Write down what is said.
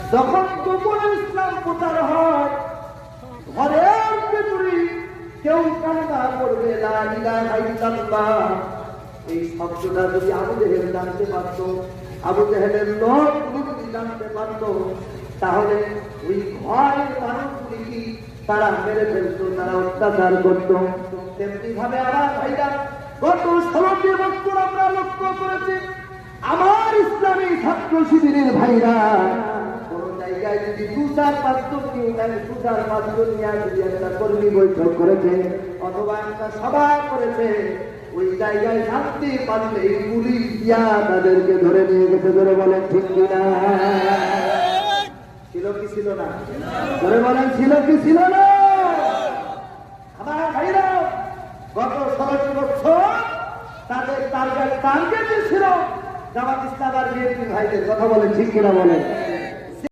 যখন গোপনে ইসলাম প্রচার হয়, ঘরের ভেতরে কেউ কান্না করবে লা ইলাহা ইল্লাল্লাহ, এই শব্দটা যদি আবু জেহেল জানতে পারত, আবু জেহেলের লোকগুলো যদি জানতে পারত, তাহলে ওই ঘরের মানুষগুলি কি তারা মেরে ফেলতো, তারা অত্যাচার করত। তেমনি ভাবে আমার ভাইরা গত 16টি বছর আমরা লক্ষ্য করেছি, আমার ইসলামী ছাত্র শিবিরের ভাইরা কোন জায়গায় যদি 2-4-5 নিয়ে যদি একটা কর্মী বৈঠক করেছে অথবা একটা সভা করেছে, ওই জায়গায় শান্তি পারলে পুলিশ দিয়া তাদেরকে ধরে নিয়ে গেছে। ধরে বলেন ঠিক কিনা? ছিল কি ছিল না? ধরে বলেন ছিল কি ছিল না? আমার ভাইরা গত 16টি বছর তাদের টার্গেট ছিল জামাত ইসলাম আর বিএনপি ভাইদের। কথা বলেন ঠিক কিনা? বলেন।